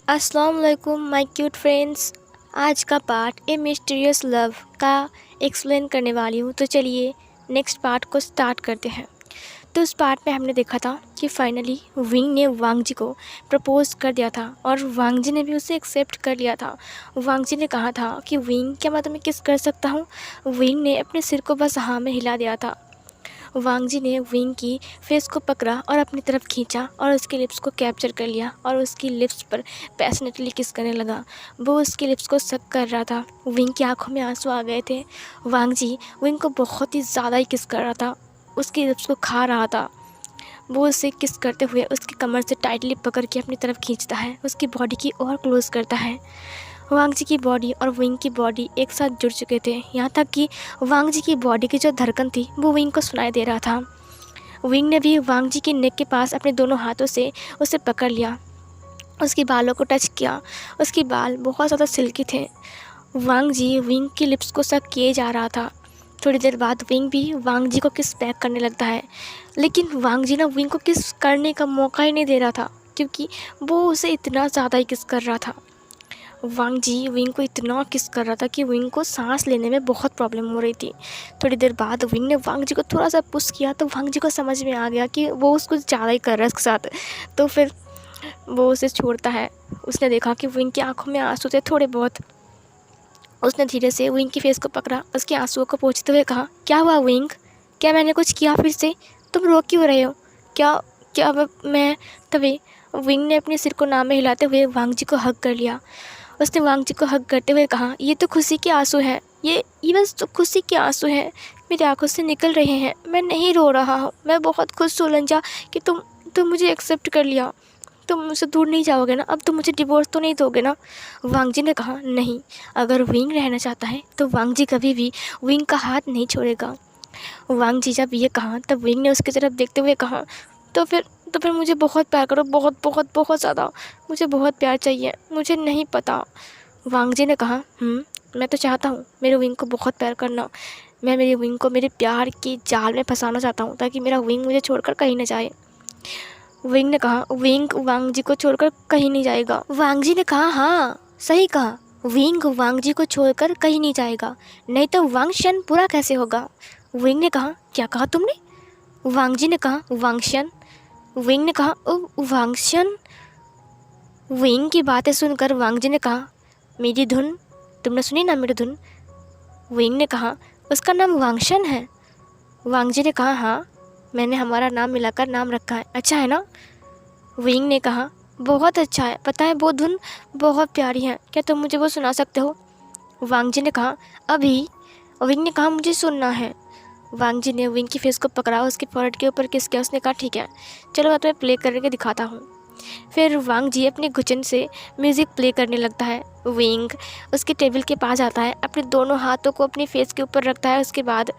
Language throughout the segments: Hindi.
अस्सलाम वालेकुम माय क्यूट फ्रेंड्स। आज का पार्ट ए मिस्टीरियस लव का एक्सप्लेन करने वाली हूँ। तो चलिए नेक्स्ट पार्ट को स्टार्ट करते हैं। तो उस पार्ट में हमने देखा था कि फाइनली विंग ने वांग जी को प्रपोज कर दिया था और वांग जी ने भी उसे एक्सेप्ट कर लिया था। वांग जी ने कहा था कि विंग, क्या मैं तुम्हें किस कर सकता हूँ। विंग ने अपने सिर को बस हाँ में हिला दिया था। वांग जी ने विंग की फेस को पकड़ा और अपनी तरफ खींचा और उसकी लिप्स को कैप्चर कर लिया और उसकी लिप्स पर पैशनेटली किस करने लगा। वो उसकी लिप्स को सक कर रहा था। विंग की आंखों में आंसू आ गए थे। वांग जी विंग को बहुत ही ज़्यादा ही किस कर रहा था, उसकी लिप्स को खा रहा था। वो उसे किस करते हुए उसकी कमर से टाइटली पकड़ के अपनी तरफ खींचता है, उसकी बॉडी की और क्लोज करता है। वांग जी की बॉडी और विंग की बॉडी एक साथ जुड़ चुके थे, यहाँ तक कि वांग जी की बॉडी की जो धड़कन थी वो विंग को सुनाई दे रहा था। विंग ने भी वांग जी के नेक के पास अपने दोनों हाथों से उसे पकड़ लिया, उसके बालों को टच किया। उसके बाल बहुत ज़्यादा सिल्की थे। वांग जी विंग की लिप्स को सक किए जा रहा था। थोड़ी देर बाद विंग भी वांग जी को किस बैक करने लगता है, लेकिन वांग जी ना विंग को किस करने का मौका ही नहीं दे रहा था, क्योंकि वो उसे इतना ज़्यादा ही किस कर रहा था। वांग जी विंग को इतना किस कर रहा था कि विंग को सांस लेने में बहुत प्रॉब्लम हो रही थी। थोड़ी देर बाद विंग ने वांग जी को थोड़ा सा पुश किया तो वांग जी को समझ में आ गया कि वो उसको ज़्यादा ही कर रहा है उसके साथ। तो फिर वो उसे छोड़ता है। उसने देखा कि विंग की आंखों में आंसू थे थोड़े बहुत। उसने धीरे से विंग की फेस को पकड़ा, उसके आंसुओं को पोंछते हुए कहा, क्या हुआ विंग, क्या मैंने कुछ किया फिर से, तुम रो क्यों रहे हो, क्या क्या मैं तभी विंग ने अपने सिर को नाम में हिलाते हुए वांग जी को हग कर लिया। उसने वांग जी को हग करते हुए कहा, ये तो खुशी के आंसू हैं, ये बस तो खुशी के आंसू हैं, मेरी आंखों से निकल रहे हैं, मैं नहीं रो रहा हूँ, मैं बहुत खुश हूँ लंजा कि तुम मुझे एक्सेप्ट कर लिया, तुम मुझसे दूर नहीं जाओगे ना, अब तुम मुझे डिवोर्स तो नहीं दोगे ना। वांग जी ने कहा, नहीं, अगर विंग रहना चाहता है तो वांग जी कभी भी विंग का हाथ नहीं छोड़ेगा। वांग जी जब ये कहा तब विंग ने उसकी तरफ देखते हुए कहा, तो फिर मुझे बहुत प्यार करो, बहुत बहुत बहुत ज़्यादा, मुझे बहुत प्यार चाहिए, मुझे नहीं पता। वांग जी ने कहा, मैं तो चाहता हूँ मेरे विंग को बहुत प्यार करना, मैं मेरे विंग को मेरे प्यार की जाल में फंसाना चाहता हूँ ताकि मेरा विंग मुझे छोड़कर कहीं न जाए। विंग ने कहा, विंग वांग जी को छोड़कर कहीं नहीं जाएगा। वांग जी ने कहा, हाँ सही कहा, विंग वांग जी को छोड़कर कहीं नहीं जाएगा, नहीं तो वांगशन पूरा कैसे होगा। विंग ने कहा, क्या कहा तुमने। वांग जी ने कहा, वांगशन। विंग ने कहा, ओ वांगशन। विंग की बातें सुनकर वांग जी ने कहा, मेरी धुन, तुमने सुनी ना मेरी धुन। विंग ने कहा, उसका नाम वांगशन है। वांग जी ने कहा, हाँ, मैंने हमारा नाम मिलाकर नाम रखा है, अच्छा है ना। विंग ने कहा, बहुत अच्छा है, पता है वो धुन बहुत प्यारी है, क्या तुम मुझे वो सुना सकते हो। वांग जी ने कहा, अभी। विंग ने कहा, मुझे सुनना है। वांग जी ने विंग की फेस को पकड़ा, उसके फोrehead के ऊपर किस किया। उसने कहा, ठीक है, चलो मैं तुम्हें प्ले करके दिखाता हूँ। फिर वांग जी अपने गुचन से म्यूज़िक प्ले करने लगता है। विंग उसके टेबल के पास आता है, अपने दोनों हाथों को अपनी फेस के ऊपर रखता है, उसके बाद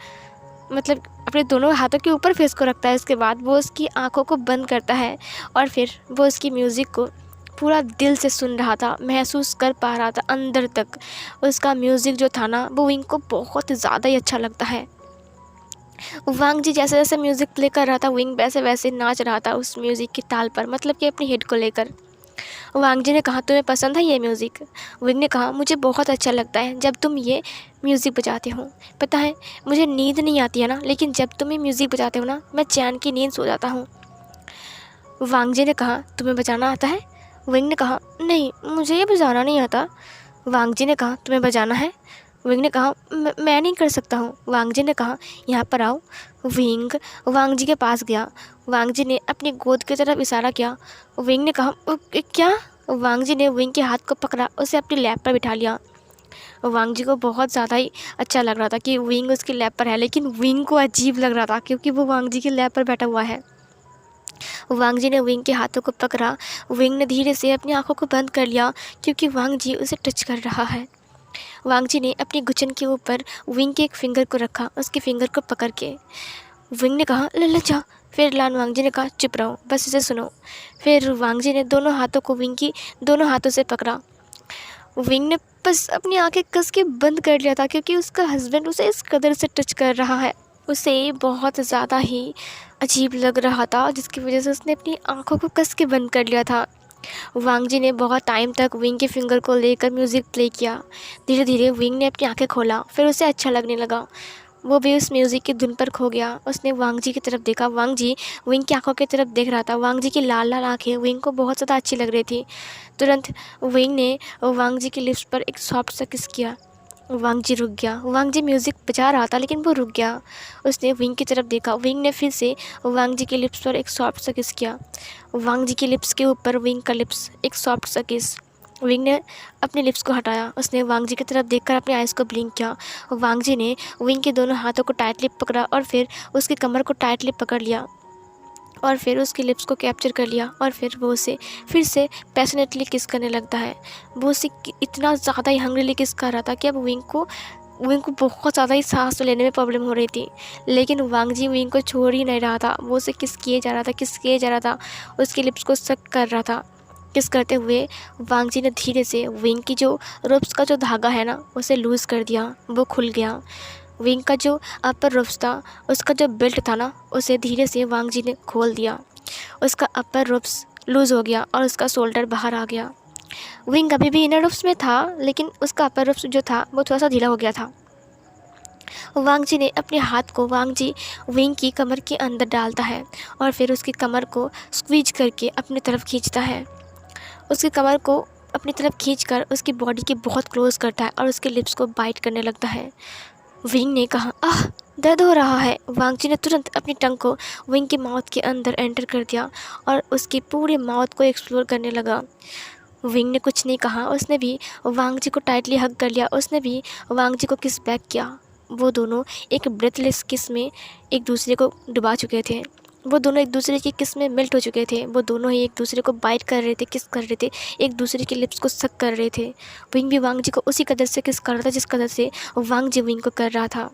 मतलब अपने दोनों हाथों के ऊपर फेस को रखता है, उसके बाद वो उसकी आंखों को बंद करता है और फिर वो उसकी म्यूज़िक को पूरा दिल से सुन रहा था, महसूस कर पा रहा था अंदर तक। उसका म्यूज़िक जो था ना वो विंग को बहुत ज़्यादा ही अच्छा लगता है। वांग जी जैसे जैसे म्यूज़िक प्ले कर रहा था विंग वैसे वैसे नाच रहा था उस म्यूज़िक की ताल पर, मतलब कि अपनी हेड को लेकर। वांग जी ने कहा, तुम्हें पसंद है ये म्यूज़िक। विंग ने कहा, मुझे बहुत अच्छा लगता है जब तुम ये म्यूज़िक बजाते हो, पता है मुझे नींद नहीं आती है ना, लेकिन जब तुम ये म्यूज़िक बजाते हो ना मैं चैन की नींद सो जाता हूँ। वांग जी ने कहा, तुम्हें बजाना आता है। विंग ने कहा, नहीं, मुझे ये बजाना नहीं आता। वांग जी ने कहा, तुम्हें बजाना है। विंग ने कहा, मैं नहीं कर सकता हूँ। वांग जी ने कहा, यहाँ पर आओ। विंग वांग जी के पास गया। वांग जी ने अपनी गोद की तरफ इशारा किया। विंग ने कहा, क्या। वांग जी ने विंग के हाथ को पकड़ा, उसे अपनी लैप पर बिठा लिया। वांग जी को बहुत ज़्यादा ही अच्छा लग रहा था कि विंग उसकी लैप पर है, लेकिन विंग को अजीब लग रहा था क्योंकि वो वांग जी की लैप पर बैठा हुआ है। वांग जी ने विंग के हाथों को पकड़ा। विंग ने धीरे से अपनी आंखों को बंद कर लिया क्योंकि वांग जी उसे टच कर रहा है। वांग जी ने अपनी गुचन के ऊपर विंग के एक फिंगर को रखा, उसके फिंगर को पकड़ के। विंग ने कहा, लल्ला। फिर लान वांग जी ने कहा, चुप रहो, बस इसे सुनो। फिर वांग जी ने दोनों हाथों को विंग की दोनों हाथों से पकड़ा। विंग ने बस अपनी आंखें कस के बंद कर लिया था क्योंकि उसका हस्बैंड उसे इस कदर से टच कर रहा है, उसे बहुत ज़्यादा ही अजीब लग रहा था, जिसकी वजह से उसने अपनी आंखों को कस के बंद कर लिया था। वांग जी ने बहुत टाइम तक विंग के फिंगर को लेकर म्यूज़िक प्ले किया। धीरे धीरे विंग ने अपनी आंखें खोला, फिर उसे अच्छा लगने लगा। वो भी उस म्यूज़िक की धुन पर खो गया। उसने वांग जी की तरफ देखा। वांग जी विंग की आंखों की तरफ देख रहा था। वांग जी की लाल लाल आंखें विंग को बहुत ज़्यादा अच्छी लग रही थी। तुरंत विंग ने वांग जी की लिप्स पर एक सॉफ्ट सा किस किया। वांग जी रुक गया। वांग जी म्यूज़िक बजा रहा था लेकिन वो रुक गया। उसने विंग की तरफ देखा। विंग ने फिर से वांग जी के लिप्स पर एक सॉफ्ट सा किस किया। वांग जी के लिप्स के ऊपर विंग का लिप्स एक सॉफ्ट सा किस। विंग ने अपने लिप्स को हटाया। उसने वांग जी की तरफ देखकर अपने आइज़ को ब्लिंक किया। वांग जी ने विंग के दोनों हाथों को टाइटली पकड़ा और फिर उसकी कमर को टाइटली पकड़ लिया और फिर उसकी लिप्स को कैप्चर कर लिया और फिर वो उसे फिर से पैशनेटली किस करने लगता है। वो उसे इतना ज़्यादा ही हंग्रीली किस कर रहा था कि अब विंग को बहुत ज़्यादा ही सांस लेने में प्रॉब्लम हो रही थी। लेकिन वांग जी विंग को छोड़ ही नहीं रहा था। वो उसे किस किए जा रहा था, किस किए जा रहा था, उसकी लिप्स को सक कर रहा था। किस करते हुए वांग जी ने धीरे से विंग की जो रोप्स का जो धागा है ना उसे लूज़ कर दिया। वो खुल गया। विंग का जो अपर रोप्स था, उसका जो बेल्ट था ना उसे धीरे से वांग जी ने खोल दिया। उसका अपर रोप्स लूज़ हो गया और उसका शोल्डर बाहर आ गया। विंग अभी भी इनर रोप्स में था लेकिन उसका अपर रोप्स जो था वो थोड़ा सा ढीला हो गया था। वांग जी ने अपने हाथ को वांग जी विंग की कमर के अंदर डालता है और फिर उसकी कमर को स्क्वीज करके अपनी तरफ खींचता है। उसकी कमर को अपनी तरफ खींचकर उसकी बॉडी के बहुत क्लोज करता है और उसके लिप्स को बाइट करने लगता है। विंग ने कहा, आह, दर्द हो रहा है। वांग जी ने तुरंत अपनी टंग को विंग के माउथ के अंदर एंटर कर दिया और उसके पूरे माउथ को एक्सप्लोर करने लगा। विंग ने कुछ नहीं कहा। उसने भी वांग जी को टाइटली हग कर लिया। उसने भी वांग जी को किस बैक किया। वो दोनों एक ब्रेथलेस किस में एक दूसरे को डुबा चुके थे। वो दोनों एक दूसरे की किस में मेल्ट हो चुके थे। वो दोनों ही एक दूसरे को बाइट कर रहे थे, किस कर रहे थे, एक दूसरे के लिप्स को सक कर रहे थे। विंग भी वांग जी को उसी कदर से किस कर रहा था जिस कदर से वांग जी विंग को कर रहा था।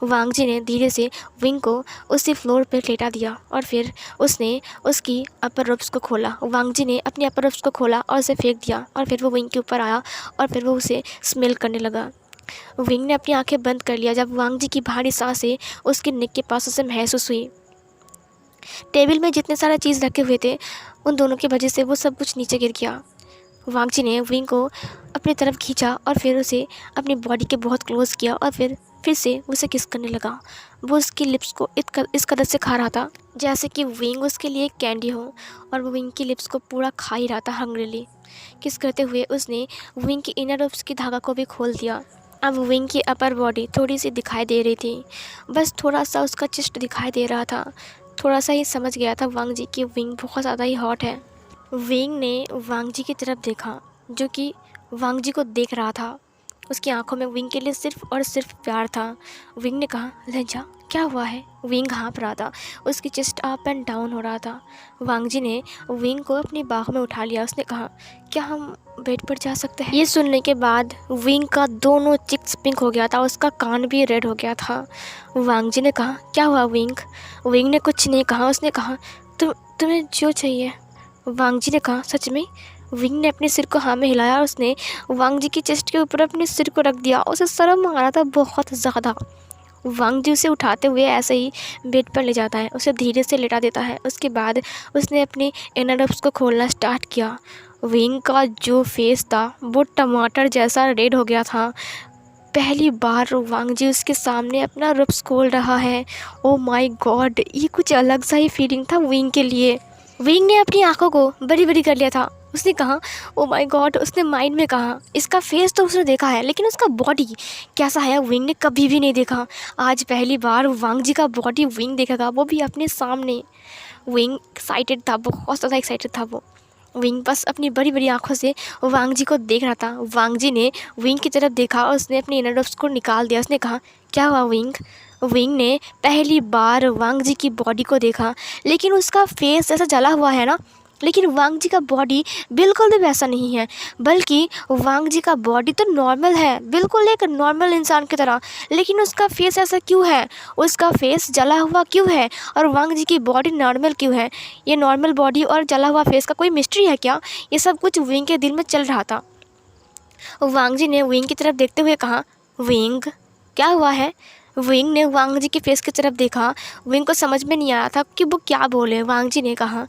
वांग जी ने धीरे से विंग को उसी फ्लोर पर लेटा दिया और फिर उसने उसकी अपर रोप्स को खोला। वांग जी ने अपनी अपर रोप्स को खोला और उसे फेंक दिया और फिर वो विंग के ऊपर आया और फिर वो उसे स्मेल करने लगा। विंग ने अपनी आंखें बंद कर लिया जब वांग जी की भारी सांसें उसके नेक के पास उसे महसूस हुई। टेबल में जितने सारे चीज़ रखे हुए थे उन दोनों की वजह से वो सब कुछ नीचे गिर गया। वांग जी ने विंग को अपनी तरफ खींचा और फिर उसे अपनी बॉडी के बहुत क्लोज किया और फिर से उसे किस करने लगा। वो उसकी लिप्स को इस कदर से खा रहा था जैसे कि विंग उसके लिए कैंडी हो और वो विंग की लिप्स को पूरा खा ही रहा था हंग्रीली। किस करते हुए उसने विंग की इनर रोप्स की धागा को भी खोल दिया। अब विंग की अपर बॉडी थोड़ी सी दिखाई दे रही थी। बस थोड़ा सा उसका चेस्ट दिखाई दे रहा था। थोड़ा सा ही समझ गया था वांग जी कि विंग बहुत ज़्यादा ही हॉट है। विंग ने वांग जी की तरफ देखा जो कि वांग जी को देख रहा था। उसकी आंखों में विंग के लिए सिर्फ और सिर्फ प्यार था। विंग ने कहा, लज्जा, क्या हुआ है? विंग हाँफ रहा था। उसकी चेस्ट अप एंड डाउन हो रहा था। वांग जी ने विंग को अपनी बाहों में उठा लिया। उसने कहा, क्या हम बेड पर जा सकते हैं? ये सुनने के बाद विंग का दोनों चिक्स पिंक हो गया था। उसका कान भी रेड हो गया था। वांग जी ने कहा, क्या हुआ विंग? विंग ने कुछ नहीं कहा। उसने कहा, तुम्हें जो चाहिए। वांग जी ने कहा, सच में? विंग ने अपने सिर को हाँ में हिलाया और उसने वांग जी की चेस्ट के ऊपर अपने सिर को रख दिया। उसे शर्म आ रहा था बहुत ज़्यादा। वांग जी उसे उठाते हुए ऐसे ही बेड पर ले जाता है, उसे धीरे से लेटा देता है। उसके बाद उसने अपने इनर रोप्स को खोलना स्टार्ट किया। विंग का जो फेस था वो टमाटर जैसा रेड हो गया था। पहली बार वांग जी उसके सामने अपना रोप्स खोल रहा है। ओ माय गॉड, ये कुछ अलग सा ही फीलिंग था विंग के लिए। विंग ने अपनी आंखों को बड़ी बड़ी कर लिया था। उसने कहा, ओ माय गॉड, उसने माइंड में कहा। इसका फेस तो उसने देखा है लेकिन उसका बॉडी कैसा है विंग ने कभी भी नहीं देखा। आज पहली बार वांग जी का बॉडी विंग देखेगा, वो भी अपने सामने। विंग एक्साइटेड था, बहुत ज़्यादा एक्साइटेड था वो। विंग बस अपनी बड़ी बड़ी आंखों से वांग जी को देख रहा था। वांग जी ने विंग की तरफ देखा और उसने अपने इनर रोप्स को निकाल दिया। उसने कहा, क्या हुआ विंग? विंग ने पहली बार वांग जी की बॉडी को देखा लेकिन उसका फेस जैसा जला हुआ है ना, लेकिन वांग जी का बॉडी बिल्कुल भी वैसा नहीं है। बल्कि वांग जी का बॉडी तो नॉर्मल है, बिल्कुल एक नॉर्मल इंसान की तरह। लेकिन उसका फेस ऐसा क्यों है? उसका फेस जला हुआ क्यों है? और वांग जी की बॉडी नॉर्मल क्यों है? ये नॉर्मल बॉडी और जला हुआ फेस का कोई मिस्ट्री है क्या? ये सब कुछ विंग के दिल में चल रहा था। वांग जी ने विंग की तरफ देखते हुए कहा, विंग, क्या हुआ है? विंग ने वांग जी के फेस की तरफ देखा। विंग को समझ में नहीं आया था कि वो क्या बोले। वांग जी ने कहा,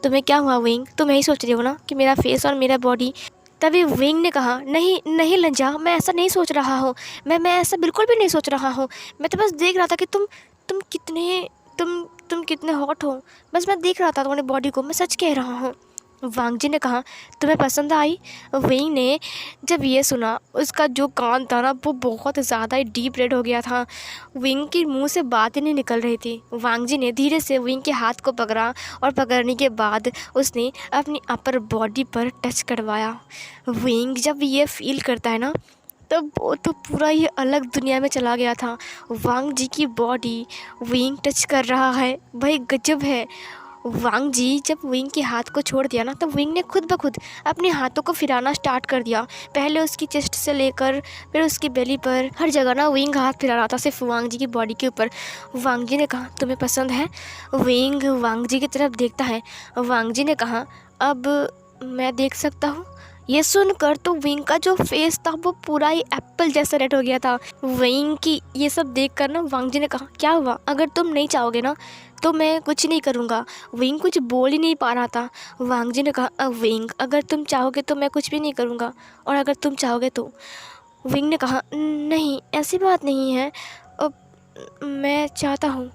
तुम्हें क्या हुआ विंग? तुम यही सोच रही हो ना कि मेरा फेस और मेरा बॉडी। तभी विंग ने कहा, नहीं नहीं लंजा, मैं ऐसा नहीं सोच रहा हूँ। मैं ऐसा बिल्कुल भी नहीं सोच रहा हूँ। मैं तो बस देख रहा था कि तुम कितने तुम कितने हॉट हो। बस मैं देख रहा था तुम्हारी बॉडी को, मैं सच कह रहा हूँ। वांग जी ने कहा, तुम्हें पसंद आई? विंग ने जब ये सुना, उसका जो कान था ना वो बहुत ज़्यादा ही डीप रेड हो गया था। विंग के मुंह से बात ही नहीं निकल रही थी। वांग जी ने धीरे से विंग के हाथ को पकड़ा और पकड़ने के बाद उसने अपनी अपर बॉडी पर टच करवाया। विंग जब ये फील करता है ना, तब वो तो पूरा ही अलग दुनिया में चला गया था। वांग जी की बॉडी विंग टच कर रहा है, भाई गजब है। वांग जी जब विंग के हाथ को छोड़ दिया ना, तो विंग ने खुद ब खुद अपने हाथों को फिराना स्टार्ट कर दिया। पहले उसकी चेस्ट से लेकर फिर उसकी बेली पर, हर जगह ना विंग हाथ फिरा रहा था, सिर्फ वांग जी की बॉडी के ऊपर। वांग जी ने कहा, तुम्हें पसंद है? विंग वांग जी की तरफ देखता है। वांग जी ने कहा, अब मैं देख सकता हूँ? ये सुनकर तो विंग का जो फेस था वो पूरा ही एप्पल जैसा रेड हो गया था। विंग की ये सब देखकर ना वांग जी ने कहा, क्या हुआ? अगर तुम नहीं चाहोगे ना तो मैं कुछ नहीं करूँगा। विंग कुछ बोल ही नहीं पा रहा था। वांग जी ने कहा, विंग अगर तुम चाहोगे तो मैं कुछ भी नहीं करूँगा, और अगर तुम चाहोगे तो। विंग ने कहा, नहीं ऐसी बात नहीं है, अब मैं चाहता हूँ।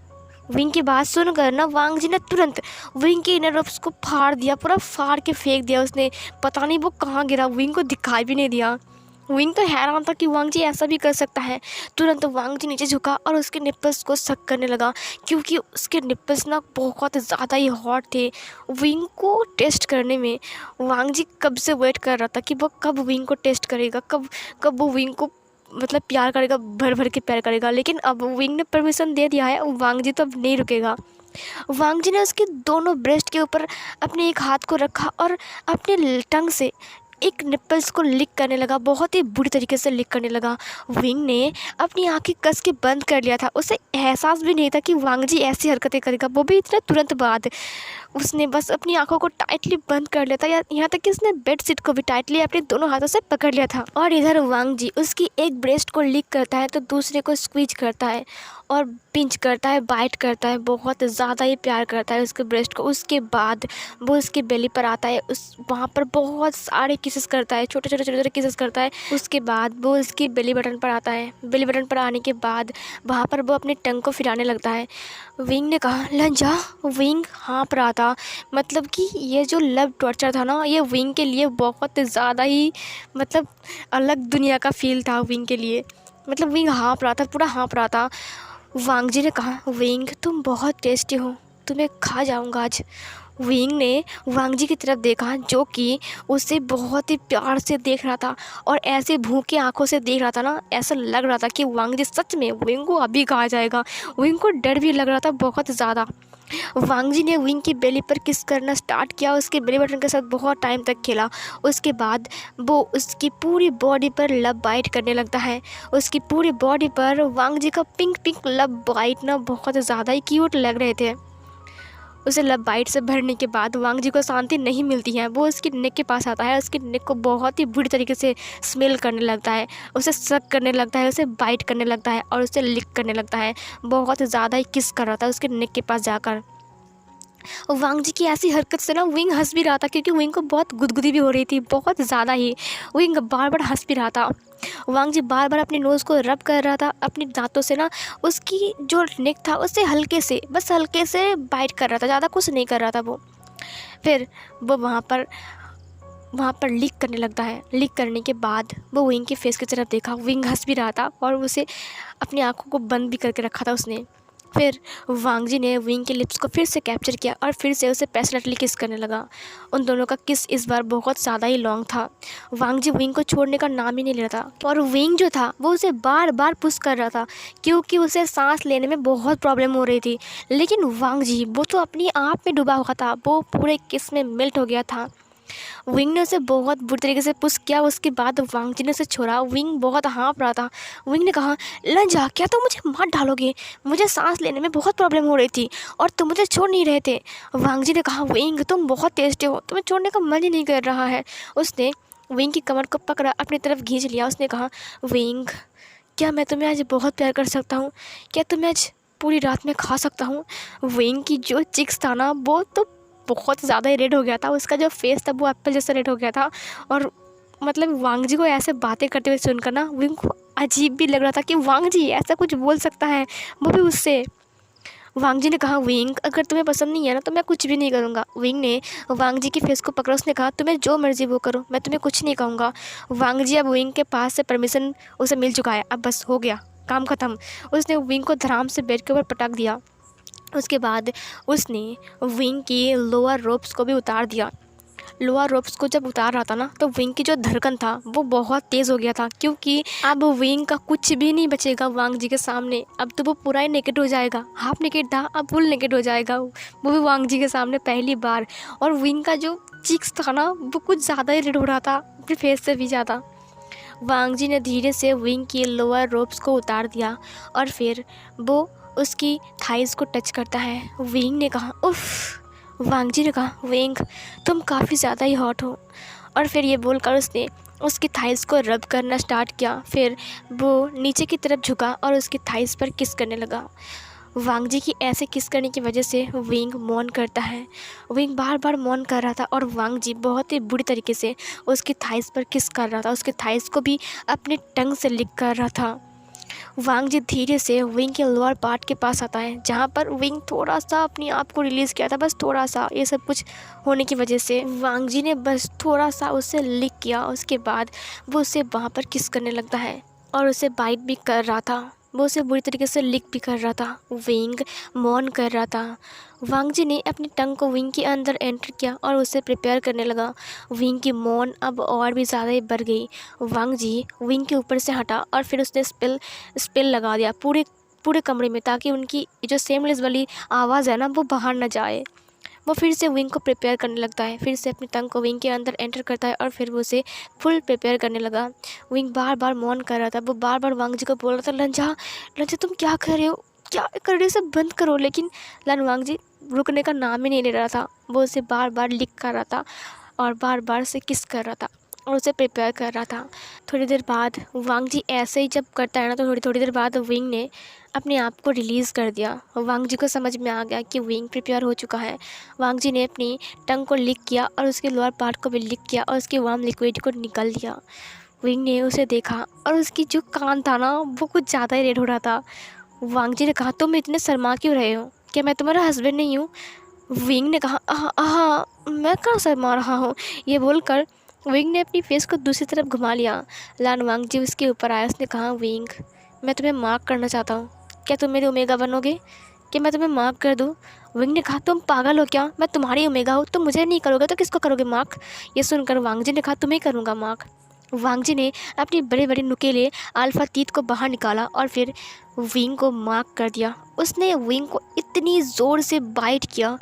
विंग की बात सुनकर ना वांग जी ने तुरंत विंग के इनर रब्स को फाड़ दिया, पूरा फाड़ के फेंक दिया उसने। पता नहीं वो कहाँ गिरा, विंग को दिखाई भी नहीं दिया। विंग तो हैरान था कि वांग जी ऐसा भी कर सकता है। तुरंत वांग जी नीचे झुका और उसके निप्पल्स को सक करने लगा, क्योंकि उसके निप्पल्स ना बहुत ज़्यादा ही हॉट थे। विंग को टेस्ट करने में वांग जी कब से वेट कर रहा था कि वो कब विंग को टेस्ट करेगा, कब कब वो विंग को मतलब प्यार करेगा, भर भर के प्यार करेगा। लेकिन अब विंग ने परमिशन दे दिया है, वांग जी तो अब नहीं रुकेगा। वांग जी ने उसके दोनों ब्रेस्ट के ऊपर अपने एक हाथ को रखा और अपने टंग से एक निप्पल्स को लिक करने लगा, बहुत ही बुरी तरीके से लिक करने लगा। विंग ने अपनी आंखें कस के बंद कर लिया था। उसे एहसास भी नहीं था कि वांग जी ऐसी हरकतें करेगा, वो भी इतना तुरंत बाद। उसने बस अपनी आंखों को टाइटली बंद कर लिया था, यहाँ तक कि उसने बेड शीट को भी टाइटली अपने दोनों हाथों से पकड़ लिया था। और इधर वांग जी उसकी एक ब्रेस्ट को लिक करता है तो दूसरे को स्क्वीज करता है और पिंच करता है, बाइट करता है, बहुत ज़्यादा ही प्यार करता है उसके ब्रेस्ट को। उसके बाद वो उसकी बेली पर आता है, उस वहाँ पर बहुत सारे किसेस करता है, छोटे छोटे छोटे छोटे किसेस करता है। उसके बाद वो उसकी बेली बटन पर आता है। बेली बटन पर आने के बाद वहाँ पर वो अपनी टंग को फिराने लगता है। विंग ने कहा, लंजा। विंग हाँफ रहा था, मतलब कि ये जो लव टॉर्चर था ना, ये विंग के लिए बहुत ज़्यादा ही मतलब अलग दुनिया का फील था विंग के लिए। मतलब विंग हाँफ रहा था, पूरा हाँफ रहा था। वांग जी ने कहा, विंग तुम बहुत टेस्टी हो, तुम्हें खा जाऊंगा आज। विंग ने वांग जी की तरफ देखा, जो कि उसे बहुत ही प्यार से देख रहा था और ऐसे भूखे आंखों से देख रहा था ना, ऐसा लग रहा था कि वांग जी सच में विंग को अभी खा जाएगा। विंग को डर भी लग रहा था बहुत ज़्यादा। वांग जी ने विंग की बेली पर किस करना स्टार्ट किया, उसके बेली बटन के साथ बहुत टाइम तक खेला। उसके बाद वो उसकी पूरी बॉडी पर लब बाइट करने लगता है। उसकी पूरी बॉडी पर वांग जी का पिंक पिंक लब बाइट ना बहुत ज़्यादा ही क्यूट लग रहे थे। उसे लब बाइट से भरने के बाद वांग जी को शांति नहीं मिलती है। वो उसकी नेक के पास आता है, उसकी नेक को बहुत ही बुरी तरीके से स्मेल करने लगता है, उसे सक करने लगता है, उसे बाइट करने लगता है और उसे लिक करने लगता है। बहुत ज़्यादा ही किस कर रहा था उसके नेक के पास जाकर। वांग जी की ऐसी हरकत से ना विंग हंस भी रहा था, क्योंकि विंग को बहुत गुदगुदी भी हो रही थी, बहुत ज़्यादा ही। विंग बार बार हंस भी रहा था। वांग जी बार बार अपने नोज़ को रब कर रहा था अपने दांतों से ना, उसकी जो नेक था उससे हल्के से, बस हल्के से बाइट कर रहा था, ज़्यादा कुछ नहीं कर रहा था वो। फिर वो वहाँ पर लीक करने लगता है। लीक करने के बाद वो विंग के फेस की तरफ देखा, विंग हंस भी रहा था और उसे अपनी आँखों को बंद भी करके रखा था उसने। फिर वांग जी ने विंग के लिप्स को फिर से कैप्चर किया और फिर से उसे पैशनेटली किस करने लगा। उन दोनों का किस इस बार बहुत ज़्यादा ही लॉन्ग था। वांग जी विंग को छोड़ने का नाम ही नहीं ले रहा था और विंग जो था वो उसे बार बार पुश कर रहा था, क्योंकि उसे सांस लेने में बहुत प्रॉब्लम हो रही थी। लेकिन वांग जी वो तो अपनी आप में डूबा हुआ था, वो पूरे किस में मेल्ट हो गया था। विंग ने उसे बहुत बुरी तरीके से पुश किया। उसके बाद वांग जी ने उसे छोड़ा। विंग बहुत हाँफ रहा था। विंग ने कहा, लंजा क्या तुम मुझे मार डालोगे? मुझे सांस लेने में बहुत प्रॉब्लम हो रही थी और तुम मुझे छोड़ नहीं रहे थे। वांग जी ने कहा, विंग तुम बहुत टेस्टी हो, तुम्हें छोड़ने का मन ही नहीं कर रहा है। उसने विंग की कमर को पकड़ा, अपनी तरफ खींच लिया। उसने कहा, विंग क्या मैं तुम्हें आज बहुत प्यार कर सकता हूँ? क्या तुम्हें आज पूरी रात में खा सकता हूँ? विंग की जो चिक्स था ना वो तो बहुत ज़्यादा ही रेड हो गया था, उसका जो फेस था वो एप्पल जैसा रेड हो गया था। और मतलब वांग जी को ऐसे बातें करते हुए सुनकर ना विंग को अजीब भी लग रहा था कि वांग जी ऐसा कुछ बोल सकता है, वो भी उससे। वांग जी ने कहा, विंग अगर तुम्हें पसंद नहीं है ना तो मैं कुछ भी नहीं करूँगा। विंग ने वांग जी के फेस को पकड़ा, उसने कहा तुम्हें जो मर्जी वो करो, मैं तुम्हें कुछ नहीं कहूँगा। वांग जी अब विंग के पास से परमिशन उसे मिल चुका है, अब बस हो गया, काम ख़त्म। उसने विंग को धड़ाम से बेड के ऊपर पटक दिया। उसके बाद उसने विंग की लोअर रोप्स को भी उतार दिया। लोअर रोप्स को जब उतार रहा था ना तो विंग की जो धड़कन था वो बहुत तेज़ हो गया था, क्योंकि अब विंग का कुछ भी नहीं बचेगा वांग जी के सामने। अब तो वो पूरा ही नेकेड हो जाएगा, हाफ नेकेड था अब फुल नेकेड हो जाएगा, वो भी वांग जी के सामने पहली बार। और विंग का जो चीक्स था ना वो कुछ ज़्यादा ही रेड हो रहा था, अपने फेस से भी ज़्यादा। वांग जी ने धीरे से विंग की लोअर रोप्स को उतार दिया और फिर वो उसकी थाइस को टच करता है। विंग ने कहा उफ़। वांग जी ने कहा, विंग तुम काफ़ी ज़्यादा ही हॉट हो। और फिर ये बोलकर उसने उसकी थाइस को रब करना स्टार्ट किया। फिर वो नीचे की तरफ झुका और उसकी थाइस पर किस करने लगा। वांग जी की ऐसे किस करने की वजह से विंग मौन करता है। विंग बार बार मौन कर रहा था और वांग जी बहुत ही बुरी तरीके से उसकी थाइस पर किस कर रहा था, उसकी थाइस को भी अपने टंग से लिक कर रहा था। वांग जी धीरे से विंग के लोअर पार्ट के पास आता है, जहाँ पर विंग थोड़ा सा अपने आप को रिलीज़ किया था, बस थोड़ा सा। ये सब कुछ होने की वजह से वांग जी ने बस थोड़ा सा उसे लिक किया। उसके बाद वो उसे वहाँ पर किस करने लगता है और उसे बाइट भी कर रहा था, वो उसे बुरी तरीके से लिक भी कर रहा था। विंग मौन कर रहा था। वांग जी ने अपनी टंग को विंग के अंदर एंटर किया और उसे प्रिपेयर करने लगा। विंग की मौन अब और भी ज़्यादा ही बढ़ गई। वांग जी विंग के ऊपर से हटा और फिर उसने स्पेल लगा दिया पूरे पूरे कमरे में, ताकि उनकी जो सेमलेस वाली आवाज़ है ना वो बाहर ना जाए। वो फिर से विंग को प्रिपेयर करने लगता है, फिर से अपनी टंग को विंग के अंदर एंटर करता है और फिर वो उसे फुल प्रिपेयर करने लगा। विंग बार बार मौन कर रहा था, वो बार बार वांग जी को बोल रहा था, लंजा लंजा तुम क्या कर रहे हो, क्या कर रहे हो, सब बंद करो। लेकिन वांग जी रुकने का नाम ही नहीं ले रहा था। वो उसे बार बार लिक कर रहा था और बार बार से किस कर रहा था और उसे प्रिपेयर कर रहा था। थोड़ी देर बाद वांग जी ऐसे ही जब करता है ना तो थोड़ी देर बाद विंग ने अपने आप को रिलीज़ कर दिया। वांग जी को समझ में आ गया कि विंग प्रिपेयर हो चुका है। वांग जी ने अपनी टंग को लिक किया और उसके लोअर पार्ट को भी लिक किया और उसके वार्म लिक्विड को निकल दिया। विंग ने उसे देखा और उसकी जो कान था ना वो कुछ ज़्यादा ही रेड हो रहा था। वांग जी ने कहा, तुम इतने शर्मा क्यों रहे हो, क्या मैं तुम्हारा हस्बैंड नहीं हूँ? विंग ने कहा, हाँ मैं कहाँ शर्मा रहा हूँ। ये बोलकर विंग ने अपनी फेस को दूसरी तरफ घुमा लिया। वांग जी उसके ऊपर आया, उसने कहा, विंग मैं तुम्हें मार्क करना चाहता हूँ, क्या तुम मेरे ओमेगा बनोगे, कि मैं तुम्हें मार्क कर दूँ? विंग ने कहा, तुम पागल हो क्या, मैं तुम्हारी ओमेगा हूँ, तुम मुझे नहीं करोगे तो किसको करोगे मार्क? ये सुनकर वांग जी ने कहा, तुम्हें करूँगा मार्क। वांग जी ने अपने बड़े बड़े नुकीले अल्फा तीत को बाहर निकाला और फिर विंग को मार्क कर दिया। उसने विंग को इतनी ज़ोर से बाइट किया,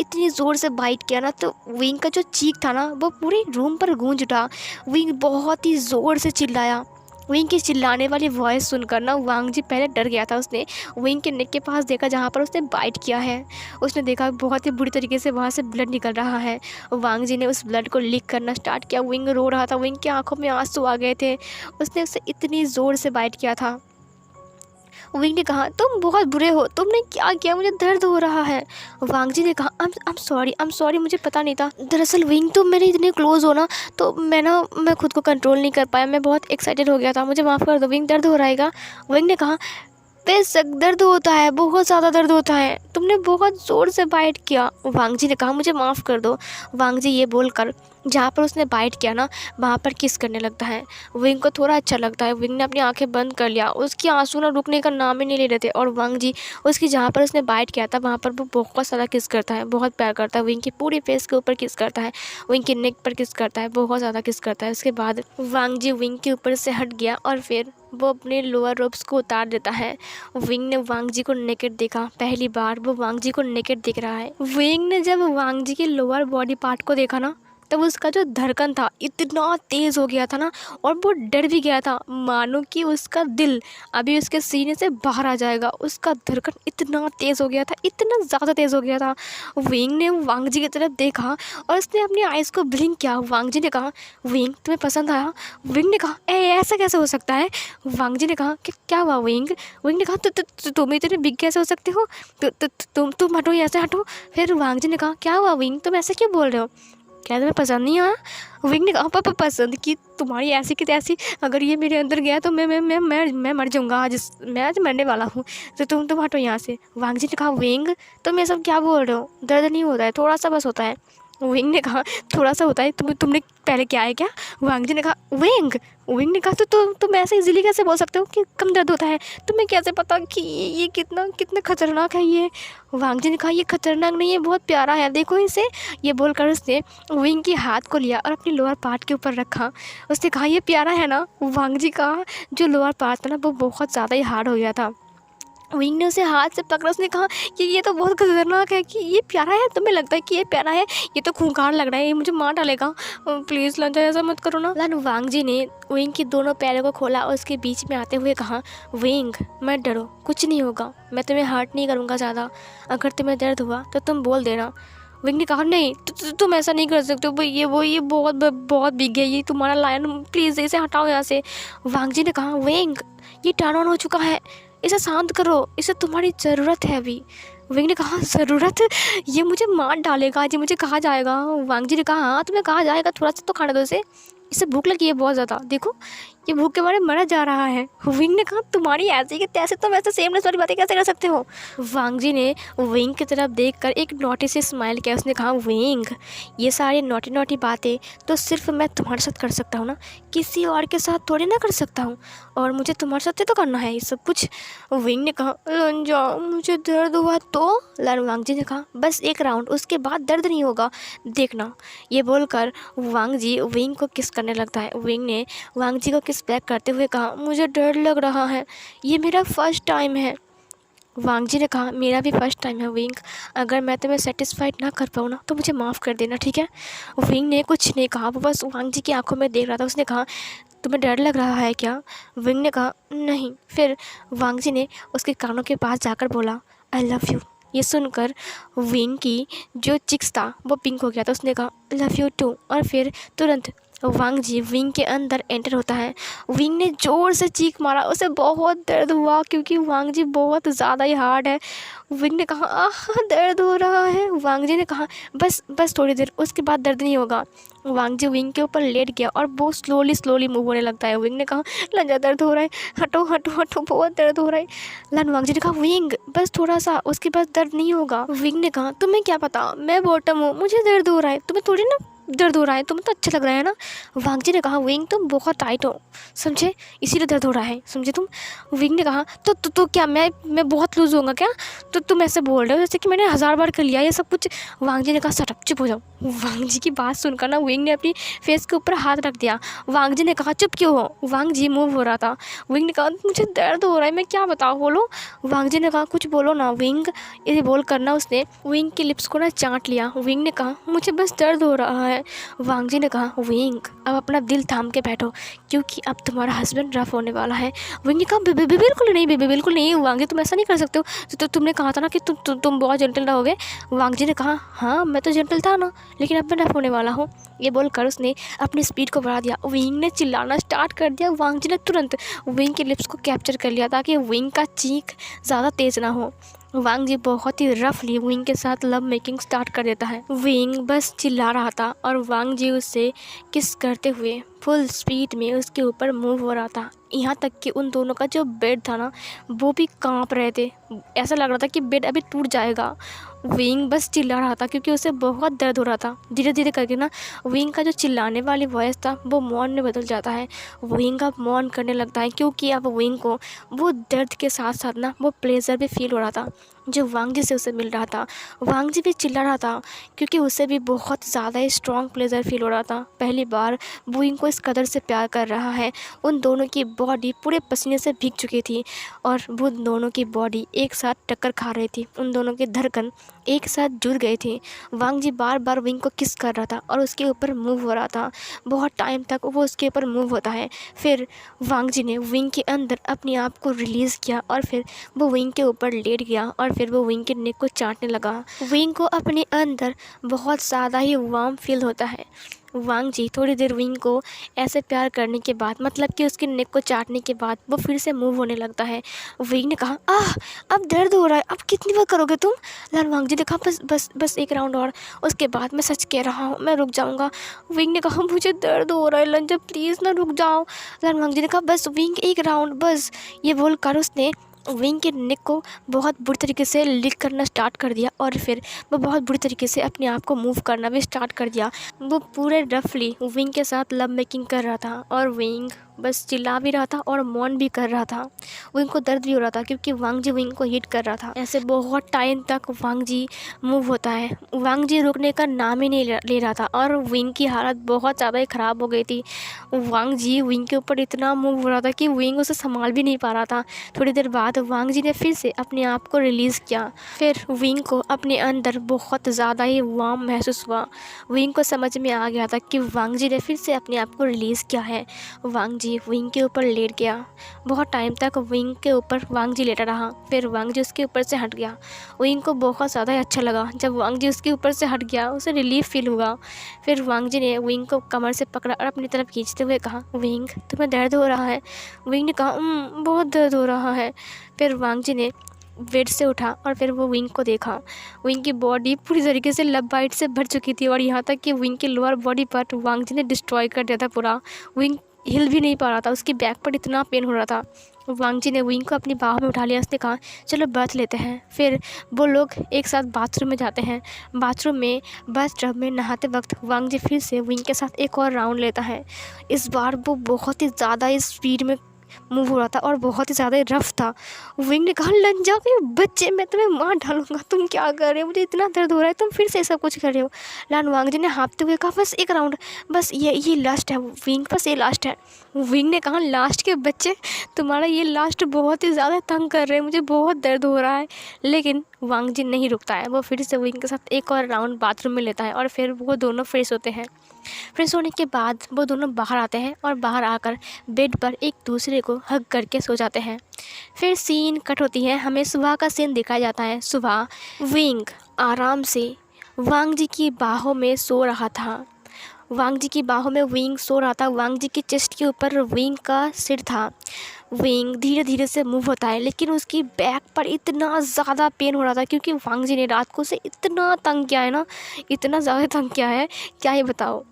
इतनी ज़ोर से बाइट किया ना तो विंग का जो चीख था ना वो पूरे रूम पर गूंज उठा। विंग बहुत ही ज़ोर से चिल्लाया। विंग की चिल्लाने वाली वॉइस सुनकर ना वांग जी पहले डर गया था। उसने विंग के नेक के पास देखा जहाँ पर उसने बाइट किया है। उसने देखा बहुत ही बुरी तरीके से वहाँ से ब्लड निकल रहा है। वांग जी ने उस ब्लड को लीक करना स्टार्ट किया। विंग रो रहा था, विंग की आंखों में आंसू आ गए थे। उसने उसे इतनी ज़ोर से बाइट किया था। विंग ने कहा, तुम बहुत बुरे हो, तुमने क्या किया, मुझे दर्द हो रहा है। वांग जी ने कहा, I'm sorry, मुझे पता नहीं था। दरअसल विंग तुम मेरे इतने क्लोज हो ना तो मैं खुद को कंट्रोल नहीं कर पाया, मैं बहुत एक्साइटेड हो गया था, मुझे माफ़ कर दो। विंग दर्द हो रहेगा। विंग ने कहा, बेशक दर्द होता है, बहुत ज़्यादा दर्द होता है, तुमने बहुत ज़ोर से बाइट किया। वांग जी ने कहा, मुझे माफ़ कर दो। वांग जी ये बोलकर जहाँ पर उसने बाइट किया ना वहाँ पर किस करने लगता है। विंग को थोड़ा अच्छा लगता है। विंग ने अपनी आंखें बंद कर लिया, उसकी आंसू ना रुकने का नाम ही नहीं ले रहे थे। और वांग जी उसकी जहाँ पर उसने बाइट किया था वहाँ पर वो बहुत सारा किस करता है, बहुत प्यार करता है। विंग की पूरी फेस के ऊपर किस करता है, विंग के नेक पर किस करता है, बहुत ज़्यादा किस करता है। उसके बाद वांग जी विंग के ऊपर से हट गया और फिर वो अपने लोअर रोब्स को उतार देता है। विंग ने वांग जी को नेकेड देखा, पहली बार वो वांग जी को नेकेड दिख रहा है। विंग ने जब वांग जी के लोअर बॉडी पार्ट को देखा ना तब उसका जो धड़कन था इतना तेज़ हो गया था ना, और वो डर भी गया था मानो कि उसका दिल अभी उसके सीने से बाहर आ जाएगा। उसका धड़कन इतना तेज़ हो गया था, इतना ज़्यादा तेज़ हो गया था। विंग ने वांग जी की तरफ देखा और उसने अपनी आइज़ को ब्लिंक किया। वांग जी ने कहा, विंग तुम्हें पसंद आया? विंग ने कहा, ऐसा कैसे हो सकता है? वांग जी ने कहा कि क्या हुआ विंग? विंग ने कहा, तुम इतने बिग कैसे हो सकते हो? तुम हटो, यहाँ से हटो। फिर वांग जी ने कहा, क्या हुआ विंग, तुम ऐसे क्यों बोल रहे हो? क्या तुम्हें पसंद नहीं आया? विंग ने कहा, पापा पसंद की तुम्हारी ऐसी की तैसी, अगर ये मेरे अंदर गया तो मैं मर जाऊँगा। मैं आज मरने वाला हूँ, तो तुम हटो यहाँ से। वांग जी ने कहा, विंग तुम ये सब क्या बोल रहे हो? दर्द नहीं होता है, थोड़ा सा बस होता है। विंग ने कहा, थोड़ा सा होता है, तुमने पहले क्या है क्या? वांग जी ने कहा, विंग ने कहा, तो तुम ऐसे इजीली कैसे बोल सकते हो कि कम दर्द होता है? तुम्हें कैसे पता कि ये कितना खतरनाक है ये? वांग जी ने कहा, ये खतरनाक नहीं है, बहुत प्यारा है, देखो इसे। ये बोलकर उसने विंग के हाथ को लिया और अपनी लोअर पार्ट के ऊपर रखा। उसने कहा, ये प्यारा है ना? वांग जी का जो लोअर पार्ट था ना वो बहुत ज़्यादा ही हार्ड हो गया था। विंग ने उसे हाथ से पकड़ा। उसने कहा कि ये तो बहुत खतरनाक है, कि ये प्यारा है, तुम्हें लगता है कि ये प्यारा है? ये तो खूंखार लग रहा है, ये मुझे मार डालेगा। प्लीज़ लंजा ऐसा मत करो ना। लन वांग जी ने विंग की दोनों पैरों को खोला और उसके बीच में आते हुए कहा, विंग मत डरो, कुछ नहीं होगा, मैं तुम्हें हर्ट नहीं करूँगा ज़्यादा। अगर तुम्हें दर्द हुआ तो तुम बोल देना। विंग ने कहा, नहीं तुम ऐसा नहीं कर सकते हो, ये बहुत बिग है, ये तुम्हारा लायन, प्लीज़ इसे हटाओ यहाँ से। वांग जी ने कहा, विंग ये टर्न ऑन हो चुका है, इसे शांत करो, इसे तुम्हारी ज़रूरत है अभी। विंग ने कहा, ज़रूरत? ये मुझे मार डालेगा, ये मुझे कहा जाएगा। वांग जी ने कहा, हाँ तुम्हें कहा जाएगा, थोड़ा सा तो खाने दो इसे भूख लगी है बहुत ज़्यादा, देखो ये भूख के मारे मरा जा रहा है। विंग ने कहा, तुम्हारी ऐसी कि तैसे तुम ऐसे सेमलेस वाली बातें कैसे कर सकते हो? वांग जी ने विंग की तरफ देखकर एक नोटी से स्माइल किया। उसने कहा, विंग ये सारी नोटी बातें तो सिर्फ मैं तुम्हारे साथ कर सकता हूँ ना, किसी और के साथ थोड़ी ना कर सकता हूँ, और मुझे तुम्हारे साथ तो करना है ये सब कुछ। विंग ने कहा, लंजा मुझे दर्द हुआ तो? वांग जी ने कहा, बस एक राउंड, उसके बाद दर्द नहीं होगा, देखना। ये बोलकर वांग जी विंग को किस करने लगता है। विंग ने वांग जी को किस बैक करते हुए कहा, मुझे डर लग रहा है, ये मेरा फर्स्ट टाइम है। वांग जी ने कहा, मेरा भी फर्स्ट टाइम है विंग, अगर मैं तुम्हें सेटिस्फाइड ना कर पाऊँ ना तो मुझे माफ़ कर देना, ठीक है? विंग ने कुछ नहीं कहा, वो बस वांग जी की आंखों में देख रहा था। उसने कहा, तुम्हें डर लग रहा है क्या? विंग ने कहा, नहीं। फिर वांग जी ने उसके कानों के पास जाकर बोला, आई लव यू। ये सुनकर विंग की जो चिक्स था वो पिंक हो गया था। उसने कहा, लव यू टू, और फिर तुरंत वांग जी विंग के अंदर एंटर होता है। विंग ने ज़ोर से चीख मारा, उसे बहुत दर्द हुआ क्योंकि वांग जी बहुत ज़्यादा ही हार्ड है। विंग ने कहा, आह दर्द हो रहा है। वांग जी ने कहा, बस थोड़ी देर, उसके बाद दर्द नहीं होगा। वांग जी विंग के ऊपर लेट गया और वो स्लोली मूव होने लगता है। विंग ने कहा, लंजा दर्द हो रहा है, हटो हटो हटो, बहुत दर्द हो रहा है। वांग जी ने कहा, विंग बस थोड़ा सा, उसके बाद दर्द नहीं होगा। विंग ने कहा, तुम्हें क्या पता, मैं बॉटम हूँ, मुझे दर्द हो रहा है, तुम्हें थोड़ी ना दर्द हो रहा है, तुम्हें तो अच्छा लग रहा है ना। वांग जी ने कहा, विंग तुम बहुत टाइट हो, समझे, इसीलिए दर्द हो रहा है, समझे तुम। विंग ने कहा, तो क्या मैं बहुत लूज़ होऊंगा क्या? तो तुम ऐसे बोल रहे हो जैसे कि मैंने 1000 बार कर लिया ये सब कुछ। वांग जी ने कहा, शट अप, चुप हो जाओ। वांग जी की बात सुनकर ना विंग ने अपनी फेस के ऊपर हाथ रख दिया। वांग जी ने कहा, चुप क्यों हो? वांग जी मूव हो रहा था। विंग ने कहा, मुझे दर्द हो रहा है, मैं क्या बताऊँ, बोलो। वांग जी ने कहा, कुछ बोलो ना विंग। ये बोल कर ना उसने विंग के लिप्स को ना चाट लिया। विंग ने कहा, मुझे बस दर्द हो रहा है। वांग जी ने कहा, विंग अब अपना दिल थाम के बैठो क्योंकि अब तुम्हारा हस्बैंड रफ होने वाला है। विंग ने कहा, बिल्कुल नहीं, बिल्कुल नहीं वांग जी, तुम ऐसा नहीं कर सकते हो, तो तुमने कहा था ना कि तुम बहुत जेंटल रहोगे। वांग जी ने कहा, हाँ मैं तो जेंटल था ना, लेकिन अब मैं रफ होने वाला हूँ। ये बोलकर उसने अपनी स्पीड को बढ़ा दिया। विंग ने चिल्लाना स्टार्ट कर दिया। वांग जी ने तुरंत विंग के लिप्स को कैप्चर कर लिया ताकि विंग का चीख ज़्यादा तेज़ ना हो। वांग जी बहुत ही रफली विंग के साथ लव मेकिंग स्टार्ट कर देता है। विंग बस चिल्ला रहा था और वांग जी उससे किस करते हुए फुल स्पीड में उसके ऊपर मूव हो रहा था। यहाँ तक कि उन दोनों का जो बेड था ना वो भी कांप रहे थे, ऐसा लग रहा था कि बेड अभी टूट जाएगा। विंग बस चिल्ला रहा था क्योंकि उसे बहुत दर्द हो रहा था। धीरे धीरे करके ना विंग का जो चिल्लाने वाली वॉइस था वो मौन में बदल जाता है। विंग अब मौन करने लगता है क्योंकि अब विंग को वो दर्द के साथ साथ ना वो प्लेजर भी फील हो रहा था। जो वांग जी से उसे मिल रहा था। वांग जी भी चिल्ला रहा था क्योंकि उसे भी बहुत ज़्यादा ही स्ट्रॉन्ग प्लेजर फील हो रहा था। पहली बार वो इनको इस कदर से प्यार कर रहा है। उन दोनों की बॉडी पूरे पसीने से भीग चुकी थी और वो दोनों की बॉडी एक साथ टक्कर खा रही थी। उन दोनों के धड़कन एक साथ जुड़ गए थे। वांग जी बार बार विंग को किस कर रहा था और उसके ऊपर मूव हो रहा था। बहुत टाइम तक वो उसके ऊपर मूव होता है। फिर वांग जी ने विंग के अंदर अपने आप को रिलीज़ किया और फिर वो विंग के ऊपर लेट गया और फिर वो विंग के नेक को चाटने लगा। विंग को अपने अंदर बहुत ज़्यादा ही वार्म फील होता है। वांग जी थोड़ी देर विंग को ऐसे प्यार करने के बाद, मतलब कि उसके नेक को चाटने के बाद, वो फिर से मूव होने लगता है। विंग ने कहा, आह अब दर्द हो रहा है, अब कितनी बार करोगे तुम? लाल वांग जी ने कहा, बस बस बस एक राउंड और, उसके बाद मैं सच कह रहा हूँ, मैं रुक जाऊँगा। विंग ने कहा, मुझे दर्द हो रहा है लंजा, प्लीज़ ना रुक जाओ। लाल वांग जी ने कहा, बस विंग एक राउंड बस। ये बोलकर उसने विंग के नेक को बहुत बुरी तरीके से लिक करना स्टार्ट कर दिया और फिर वो बहुत बुरी तरीके से अपने आप को मूव करना भी स्टार्ट कर दिया। वो पूरे रफली विंग के साथ लव मेकिंग कर रहा था और विंग बस चिल्ला भी रहा था और मौन भी कर रहा था। विंग को दर्द भी हो रहा था क्योंकि वांग जी विंग को हिट कर रहा था। ऐसे बहुत टाइम तक वांग जी मूव होता है। वांग जी रुकने का नाम ही नहीं ले रहा था और विंग की हालत बहुत ज़्यादा ही ख़राब हो गई थी। वांग जी विंग के ऊपर इतना मूव हो रहा था कि विंग उसे संभाल भी नहीं पा रहा था। थोड़ी देर बाद वांग जी ने फिर से अपने आप को रिलीज़ किया। फिर विंग को अपने अंदर बहुत ज़्यादा ही वार्म महसूस हुआ। विंग को समझ में आ गया था कि वांग जी ने फिर से अपने आप को रिलीज़ किया है। वांग जी विंग के ऊपर लेट गया। बहुत टाइम तक विंग के ऊपर वांग जी लेटा रहा। फिर वांग जी उसके ऊपर से हट गया। विंग को बहुत ज़्यादा ही अच्छा लगा जब वांग जी उसके ऊपर से हट गया, उसे रिलीफ फील हुआ। फिर वांग जी ने विंग को कमर से पकड़ा और अपनी तरफ खींचते हुए कहा, विंग तुम्हें दर्द हो रहा है? विंग ने कहा, बहुत दर्द हो रहा है। फिर वांग जी ने बेड से उठा और फिर वो विंग को देखा। विंग की बॉडी पूरी तरीके से लव बाइट से भर चुकी थी और यहाँ तक कि विंग के लोअर बॉडी पार्ट वांग जी ने डिस्ट्रॉय कर दिया था पूरा। विंग हिल भी नहीं पा रहा था, उसकी बैक पर इतना पेन हो रहा था। वांग जी ने विंग को अपनी बाहों में उठा लिया। उसने कहा, चलो बाथ लेते हैं। फिर वो लोग एक साथ बाथरूम में जाते हैं। बाथरूम में बाथटब में नहाते वक्त वांग जी फिर से विंग के साथ एक और राउंड लेता है। इस बार वो बहुत ही ज़्यादा ही स्पीड में मूव हो रहा था और बहुत ही ज़्यादा रफ था। विंग ने कहा, लंजा के बच्चे, मैं तुम्हें मार डालूंगा, तुम क्या कर रहे हो? मुझे इतना दर्द हो रहा है, तुम फिर से सब कुछ कर रहे हो। लान वांग जी ने हाँफते हुए कहा, बस एक राउंड, बस ये लास्ट है विंग, बस ये लास्ट है। विंग ने कहा, लास्ट के बच्चे, तुम्हारा ये लास्ट बहुत ही ज़्यादा तंग कर रहे हैं, मुझे बहुत दर्द हो रहा है। लेकिन वांग जी नहीं रुकता है। वो फिर से विंग के साथ एक और राउंड बाथरूम में लेता है और फिर वो दोनों फ्रेश होते हैं। फ्रेश होने के बाद वो दोनों बाहर आते हैं और बाहर आकर बेड पर एक दूसरे को हग करके सो जाते हैं। फिर सीन कट होती है, हमें सुबह का सीन दिखाया जाता है। सुबह विंग आराम से वांग जी की बाहों में सो रहा था। वांग जी की बाहों में विंग सो रहा था। वांग जी की चेस्ट के ऊपर विंग का सिर था। विंग धीरे धीरे से मूव होता है लेकिन उसकी बैक पर इतना ज़्यादा पेन हो रहा था क्योंकि वांग जी ने रात को उसे इतना तंग किया है ना, इतना ज़्यादा तंग किया है, क्या ही बताओ।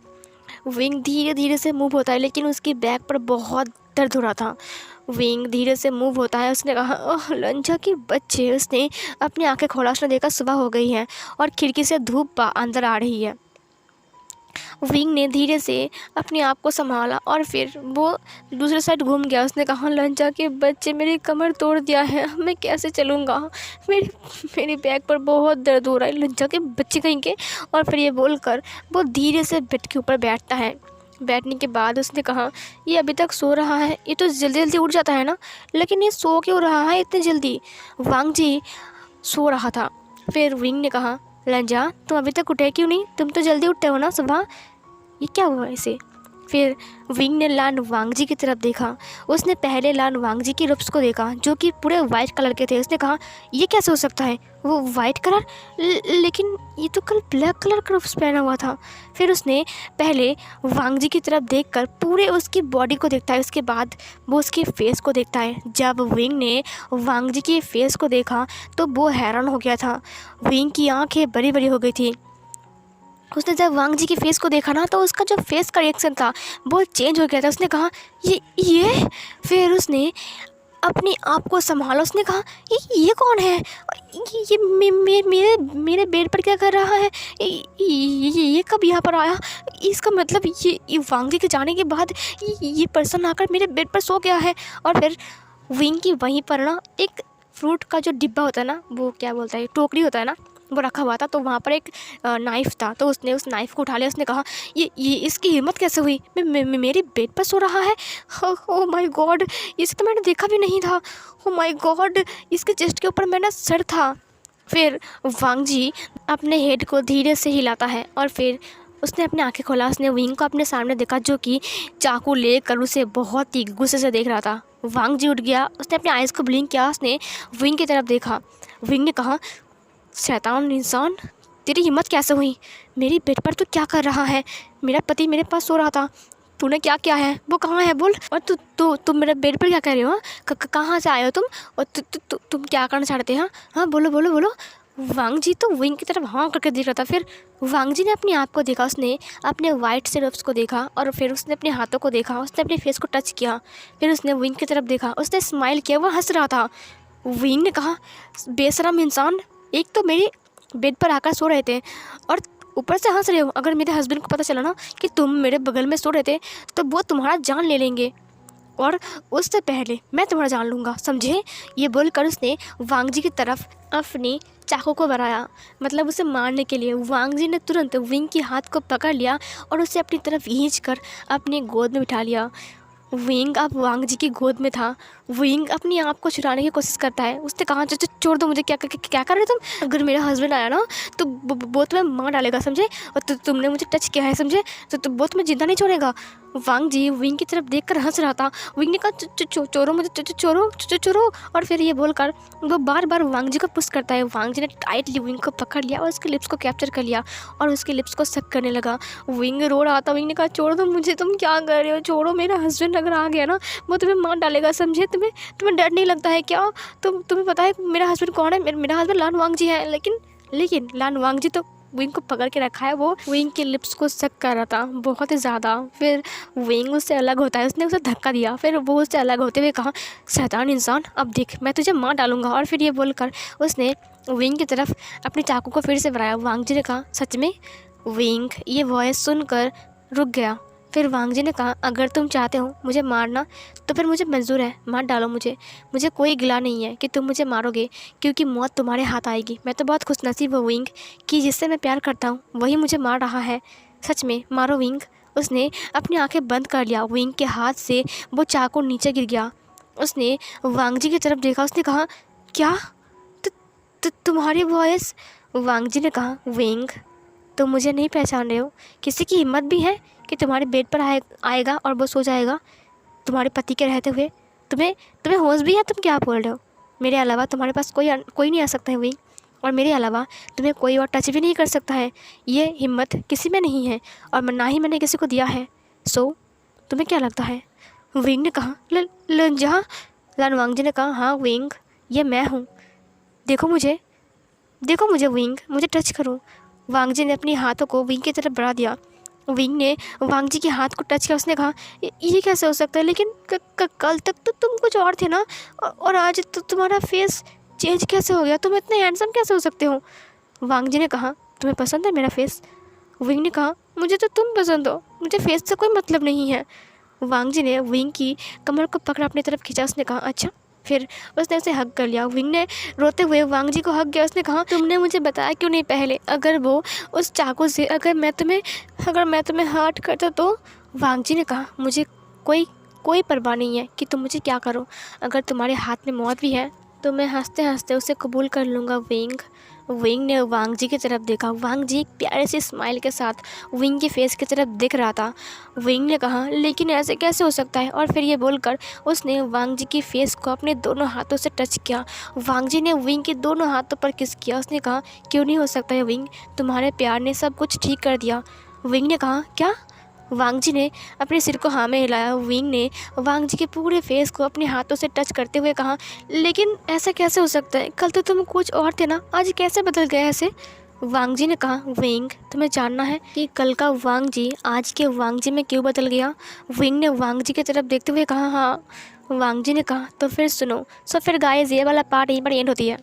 विंग धीरे धीरे से मूव होता है लेकिन उसकी बैक पर बहुत दर्द हो रहा था। विंग धीरे से मूव होता है। उसने कहा, ओह लंजा के बच्चे। उसने अपनी आंखें खोलाकर देखा सुबह हो गई है और खिड़की से धूप अंदर आ रही है। विंग ने धीरे से अपने आप को संभाला और फिर वो दूसरे साइड घूम गया। उसने कहा, लंजा के बच्चे, मेरी कमर तोड़ दिया है, मैं कैसे चलूँगा? मेरी बैक पर बहुत दर्द हो रहा है, लंजा के बच्चे कहीं के। और फिर ये बोलकर वो धीरे से बेड के ऊपर बैठता है। बैठने के बाद उसने कहा, ये अभी तक सो रहा है, ये तो जल्दी जल्दी उठ जाता है ना, लेकिन ये सो क्यों रहा है इतनी जल्दी? वांग जी सो रहा था। फिर विंग ने कहा, लंजा तुम अभी तक उठे क्यों नहीं? तुम तो जल्दी उठते हो ना सुबह, ये क्या हुआ इसे? फिर विंग ने लान वांग जी की तरफ देखा। उसने पहले लान वांग जी की रूप्स को देखा जो कि पूरे वाइट कलर के थे। उसने कहा, ये कैसे हो सकता है? वो वाइट कलर, लेकिन ये तो कल ब्लैक कलर का रूप्स पहना हुआ था। फिर उसने पहले वांग जी की तरफ देखकर पूरे उसकी बॉडी को देखता है, उसके बाद वो उसके फेस को देखता है। जब विंग ने वांग जी के फेस को देखा तो वो हैरान हो गया था। विंग की आँखें बड़ी बड़ी हो गई थी। उसने जब वांग जी के फेस को देखा ना तो उसका जो फेस का रिएक्शन था वो चेंज हो गया था। उसने कहा, ये फिर उसने अपने आप को संभाला। उसने कहा, ये कौन है? ये मेरे बेड पर क्या कर रहा है? ये कब यहाँ पर आया? इसका मतलब ये वांग जी के जाने के बाद ये पर्सन आकर मेरे बेड पर सो गया है। और फिर विंग की वहीं पर ना एक फ्रूट का जो डिब्बा होता है ना, वो क्या बोलता है, टोकरी होता है ना, वो रखा हुआ था। तो वहाँ पर एक नाइफ़ था, तो उसने उस नाइफ़ को उठा लिया। उसने कहा ये इसकी हिम्मत कैसे हुई, मेरी बेड पर सो रहा है। ओह माय गॉड, इसे तो मैंने देखा भी नहीं था। ओह माय गॉड, इसके चेस्ट के ऊपर मेरा सर था। फिर वांग जी अपने हेड को धीरे से हिलाता है और फिर उसने अपनी आंखें खोला। उसने विंग को अपने सामने देखा, जो कि चाकू लेकर उसे बहुत ही गुस्से से देख रहा था। वांग जी उठ गया, उसने अपने आइज़ को ब्लिंक किया, उसने विंग की तरफ देखा। विंग ने कहा, शैतान इंसान, तेरी हिम्मत कैसे हुई, मेरी बेड पर तू क्या कर रहा है, मेरा पति मेरे पास सो रहा था, तूने क्या किया है, वो कहाँ है बोल, और तुम मेरे बेड पर क्या कर रहे हो, कहाँ से आए हो तुम, और तुम क्या करना चाहते हैं, हाँ बोलो बोलो बोलो। वांग जी तो विंग की तरफ हाँ करके देख रहा था। फिर वांग जी ने अपने आप को देखा, उसने अपने वाइट से लिप्स को देखा और फिर उसने अपने हाथों को देखा, उसने अपने फेस को टच किया। फिर उसने विंग की तरफ देखा, उसने स्माइल किया, वो हंस रहा था। विंग ने कहा, बेशरम इंसान, एक तो मेरी बेड पर आकर सो रहे थे और ऊपर से हंस रहे हो। अगर मेरे हस्बैंड को पता चला ना कि तुम मेरे बगल में सो रहे थे तो वो तुम्हारा जान ले लेंगे, और उससे पहले मैं तुम्हारा जान लूँगा, समझे। ये बोलकर उसने वांग जी की तरफ अपनी चाकू को बढ़ाया, मतलब उसे मारने के लिए। वांग जी ने तुरंत विंग के हाथ को पकड़ लिया और उसे अपनी तरफ खींच कर अपनी गोद में बिठा लिया। विंग अब वांग जी की गोद में था। विंग अपनी आप को छुड़ाने की कोशिश करता है। उसने कहा, छोड़ दो मुझे, क्या कर रहे तुम, अगर मेरा हस्बैंड आया ना तो वो तुम्हें मार डालेगा, समझे, और तुमने मुझे टच किया है, समझे, तो वो तुम्हें जिंदा नहीं छोड़ेगा। वांग जी विंग की तरफ देखकर हंस रहा था। विंग ने कहा, चोरो मुझे, चोरो, और फिर ये बोलकर वो बार बार वांग जी को पुश करता है। वांग जी ने टाइटली विंग को पकड़ लिया और उसके लिप्स को कैप्चर कर लिया और उसके लिप्स को सक करने लगा। विंग रो रहा था। विंग ने कहा, छोड़ दो मुझे, तुम क्या कर रहे हो, छोड़ो, मेरा हस्बैंड अगर आ गया ना वो तुम्हें मार डालेगा, समझे, तुम्हें डर नहीं लगता है क्या, तुम्हें पता है मेरा हस्बैंड कौन है, मेरा हस्बैंड लान वांग जी है। लेकिन लान वांग जी तो विंग को पकड़ के रखा है, वो विंग के लिप्स को सक कर रहा था बहुत ही ज़्यादा। फिर विंग उससे अलग होता है, उसने उसे धक्का दिया। फिर वो उससे अलग होते हुए कहा, शैतान इंसान, अब देख मैं तुझे मार डालूंगा। और फिर ये बोलकर उसने विंग की तरफ अपनी चाकू को फिर से बढ़ाया। वांग जी ने कहा, सच में। विंग ये वॉइस सुनकर रुक गया। फिर वांग जी ने कहा, अगर तुम चाहते हो मुझे मारना तो फिर मुझे मंजूर है, मार डालो मुझे कोई गिला नहीं है कि तुम मुझे मारोगे, क्योंकि मौत तुम्हारे हाथ आएगी। मैं तो बहुत खुशनसीब हूँ विंग कि जिससे मैं प्यार करता हूँ वही मुझे मार रहा है, सच में, मारो विंग। उसने अपनी आंखें बंद कर लिया। विंग के हाथ से वो चाकू नीचे गिर गया। उसने वांग जी की तरफ देखा। उसने कहा, क्या तुम्हारी वॉइस। वांग जी ने कहा, विंग तुम मुझे नहीं पहचान रहे हो, किसी की हिम्मत भी है कि तुम्हारे बेड पर आएगा और वो सो जाएगा तुम्हारे पति के रहते हुए, तुम्हें होश भी है, तुम क्या बोल रहे हो, मेरे अलावा तुम्हारे पास कोई नहीं आ सकता है विंग, और मेरे अलावा तुम्हें कोई और टच भी नहीं कर सकता है, ये हिम्मत किसी में नहीं है और ना ही मैंने किसी को दिया है। सो तुम्हें क्या लगता है। विंग ने कहा, लान वांग जी ने कहा, हाँ विंग, ये मैं हूँ, देखो मुझे विंग, मुझे टच करो। वांग जी ने अपने हाथों को विंग की तरफ बढ़ा दिया। विंग ने वांग जी के हाथ को टच किया। उसने कहा, ये कैसे हो सकता है, लेकिन कल तक तो तुम कुछ और थे ना, और आज तो तुम्हारा फेस चेंज कैसे हो गया, तुम इतने हैंडसम कैसे हो सकते हो। वांग जी ने कहा, तुम्हें पसंद है मेरा फेस। विंग ने कहा, मुझे तो तुम पसंद हो, मुझे फेस से कोई मतलब नहीं है। वांग जी ने विंग की कमर को पकड़ा, अपनी तरफ खींचा। उसने कहा, अच्छा। फिर उसने उसे हग कर लिया। विंग ने रोते हुए वांग जी को हग किया। उसने कहा, तुमने मुझे बताया क्यों नहीं पहले, अगर वो उस चाकू से अगर मैं तुम्हें हर्ट करता तो। वांग जी ने कहा, मुझे कोई परवाह नहीं है कि तुम मुझे क्या करो, अगर तुम्हारे हाथ में मौत भी है तो मैं हंसते हंसते उसे कबूल कर लूँगा विंग ने वांग जी की तरफ देखा। वांग जी एक प्यारे से स्माइल के साथ विंग के फेस की तरफ दिख रहा था। विंग ने कहा, लेकिन ऐसे कैसे हो सकता है, और फिर ये बोलकर उसने वांग जी की फेस को अपने दोनों हाथों से टच किया। वांग जी ने विंग के दोनों हाथों पर किस किया। उसने कहा, क्यों नहीं हो सकता है विंग, तुम्हारे प्यार ने सब कुछ ठीक कर दिया। विंग ने कहा, क्या। वांग जी ने अपने सिर को हाँ में हिलाया। विंग ने वांग जी के पूरे फेस को अपने हाथों से टच करते हुए कहा, लेकिन ऐसा कैसे हो सकता है, कल तो तुम कुछ और थे ना, आज कैसे बदल गए ऐसे। वांग जी ने कहा, विंग तुम्हें जानना है कि कल का वांग जी आज के वांग जी में क्यों बदल गया। विंग ने वांग जी की तरफ देखते हुए कहा, हाँ। वांग जी ने कहा, तो फिर सुनो। सो फिर गाइस, ये वाला पार्ट यहीं पर एंड होती है।